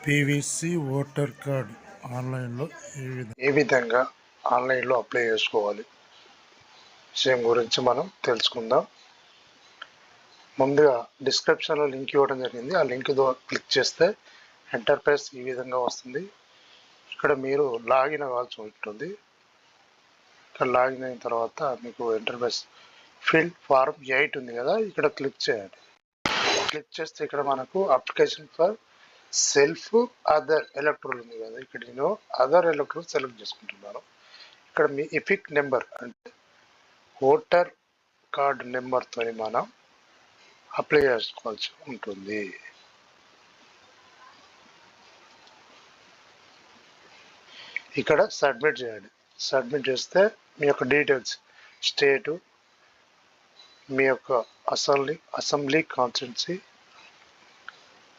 PVC voter card ఆన్లైన్లో ఏ విధంగా ఆన్లైన్లో అప్లై చేసుకోవాలి విషయం గురించి మనం తెలుసుకుందాం. ముందుగా డిస్క్రిప్షన్లో లింక్ ఇవ్వడం జరిగింది. ఆ లింక్ క్లిక్ చేస్తే ఇంటర్ఫేస్ ఈ విధంగా వస్తుంది. ఇక్కడ మీరు లాగిన్ అవ్వాల్సి ఉంటుంది. ఇక్కడ లాగిన్ అయిన తర్వాత మీకు ఇంటర్ఫేస్ ఫిల్ ఫార్మ్ 8 ఉంది కదా, ఇక్కడ క్లిక్ చేయండి. క్లిక్ చేస్తే ఇక్కడ మనకు application for self other electoral ఉంది కదా, ఇక్కడ నేను అదర్ ఎలక్ట్రల్ సెలెక్ట్ చేసుకుంటున్నాను. ఇక్కడ మీ ఎపిక్ నెంబర్ అంటే ఓటర్ కార్డ్ నెంబర్తో మనం అప్లై చేసుకోవాల్సి ఉంటుంది. ఇక్కడ సబ్మిట్ చేయండి. సబ్మిట్ చేస్తే మీ యొక్క డీటెయిల్స్, స్టేటు, మీ యొక్క అసెంబ్లీ కాన్స్టిట్యున్సీ,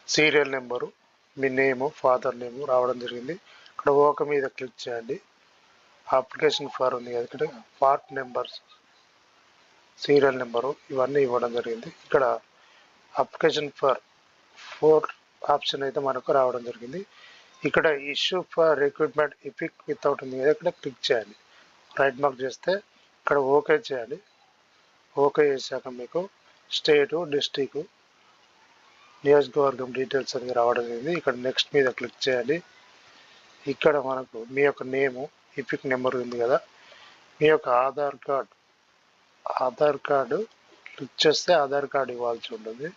సీరియల్ నెంబరు, మీ నేము, ఫాదర్ నేము రావడం జరిగింది. ఇక్కడ ఓకే మీద క్లిక్ చేయండి. అప్లికేషన్ ఫార్ ఉంది కదా, ఇక్కడ పార్ట్ నెంబర్స్, సీరియల్ నెంబరు ఇవన్నీ ఇవ్వడం జరిగింది. ఇక్కడ అప్లికేషన్ ఫర్ 4 ఆప్షన్ అయితే మనకు రావడం జరిగింది. ఇక్కడ issue for recruitment epic without ఉంది కదా, ఇక్కడ క్లిక్ చేయండి. రైట్ మార్క్ చేస్తే ఇక్కడ ఓకే చేయండి. ఓకే చేశాక మీకు స్టేటు, డిస్టిక్, నియోజకవర్గం డీటెయిల్స్ అనేది రావడం జరిగింది. ఇక్కడ నెక్స్ట్ మీద క్లిక్ చేయండి. ఇక్కడ మనకు మీ యొక్క నేము, ఎపిక్ నెంబర్ ఉంది కదా, మీ యొక్క ఆధార్ కార్డు క్లిక్ చేస్తే ఆధార్ కార్డు ఇవ్వాల్సి ఉంటుంది.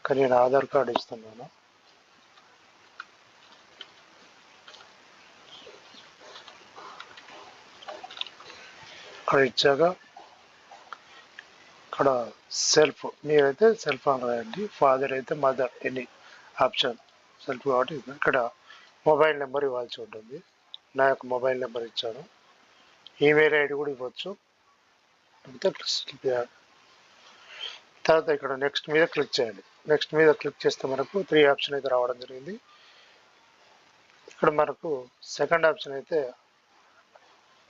కానీ నేను ఆధార్ కార్డు ఇస్తున్నాను. ఇక్కడ ఇచ్చాక ఇక్కడ సెల్ఫ్, మీరైతే సెల్ఫ్ అని రాయండి, ఫాదర్ అయితే మదర్, ఎనీ ఆప్షన్ సెల్ఫ్ కాబట్టి ఇక్కడ మొబైల్ నెంబర్ ఇవ్వాల్సి ఉంటుంది. నా యొక్క మొబైల్ నెంబర్ ఇచ్చాను. ఈమెయిల్ ఐడి కూడా ఇవ్వచ్చు. తర్వాత ఇక్కడ నెక్స్ట్ మీద క్లిక్ చేయండి. నెక్స్ట్ మీద క్లిక్ చేస్తే మనకు 3 ఆప్షన్ అయితే రావడం జరిగింది. ఇక్కడ మనకు సెకండ్ ఆప్షన్ అయితే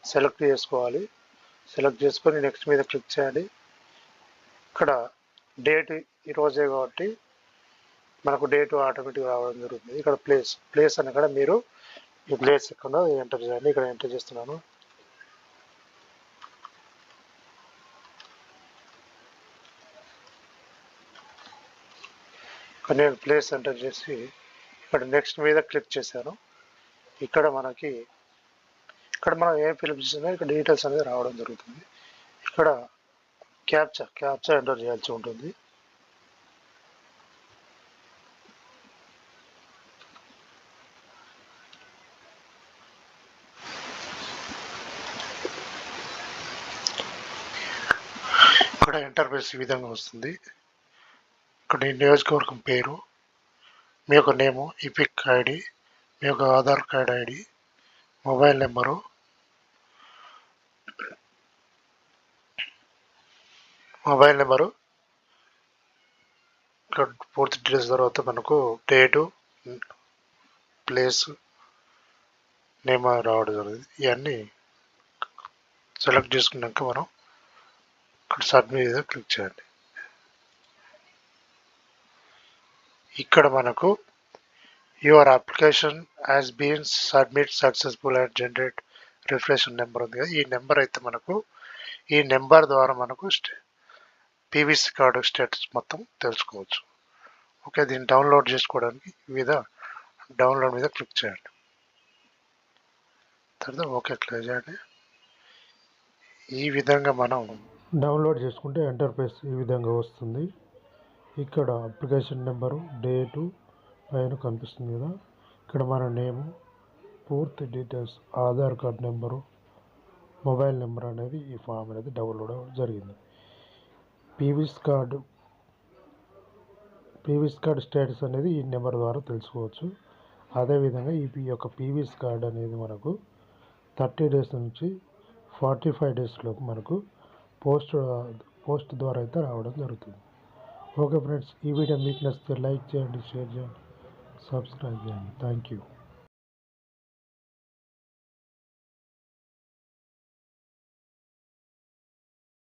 సెలెక్ట్ చేసుకోవాలి. సెలెక్ట్ చేసుకొని నెక్స్ట్ మీద క్లిక్ చేయండి. ఇక్కడ డేట్ ఈరోజే కాబట్టి మనకు డేట్ ఆటోమేటిక్గా రావడం జరుగుతుంది. ఇక్కడ ప్లేస్ అని కూడా మీరు ఈ ప్లేస్ ఎక్కడ ఎంటర్ చేయండి. ఇక్కడ ఎంటర్ చేస్తున్నాను. ఇక్కడ నేను ప్లేస్ ఎంటర్ చేసి ఇక్కడ నెక్స్ట్ మీద క్లిక్ చేశాను. ఇక్కడ మనం ఏం ఫిల్అప్ చేసినా ఇక్కడ డీటెయిల్స్ అనేది రావడం జరుగుతుంది. ఇక్కడ క్యాప్చా ఎంటర్ చేయాల్సి ఉంటుంది. ఇక్కడ ఇంటర్ఫేస్ ఈ విధంగా వస్తుంది. ఇక్కడ నియోజకవర్గం పేరు, మీ యొక్క నేము, ఎపిక్ ఐడి, మీ యొక్క Aadhaar card ID, mobile number, ఇక్కడ పూర్తి డీటెయిల్స్ తర్వాత మనకు డేటు, ప్లేస్, నేమ్ రావడం జరిగింది. ఇవన్నీ సెలెక్ట్ చేసుకున్నాక మనం ఇక్కడ సబ్మిట్ మీద క్లిక్ చేయండి. ఇక్కడ మనకు your application has been submit successful and generate refresh number ఉంది కదా, ఈ నెంబర్ అయితే మనకు ఈ నెంబర్ ద్వారా మనకు పీవీసీ కార్డు స్టేటస్ మొత్తం తెలుసుకోవచ్చు. ఓకే, దీన్ని డౌన్లోడ్ చేసుకోవడానికి డౌన్లోడ్ మీద క్లిక్ చేయండి. తర్వాత ఓకే క్లిక్ చేయండి. ఈ విధంగా మనం డౌన్లోడ్ చేసుకుంటే ఇంటర్ఫేస్ ఈ విధంగా వస్తుంది. ఇక్కడ అప్లికేషన్ నెంబరు, డేటు పైన కనిపిస్తుంది కదా, ఇక్కడ మన నేము, పూర్తి details, Aadhaar card number, mobile number అనేది ఈ ఫామ్ అనేది డౌన్లోడ్ అవ్వడం జరిగింది. పీవీసీ కార్డ్ స్టేటస్ అనేది ఈ నెంబర్ ద్వారా తెలుసుకోవచ్చు. అదేవిధంగా ఈ యొక్క పీవీసీ కార్డ్ అనేది మనకు 30 డేస్ నుంచి 45 డేస్లోపు మనకు పోస్ట్ ద్వారా అయితే రావడం జరుగుతుంది. ఓకే ఫ్రెండ్స్, ఈ వీడియో మీకు నచ్చితే లైక్ చేయండి, షేర్ చేయండి, సబ్స్క్రైబ్ చేయండి. Thank you.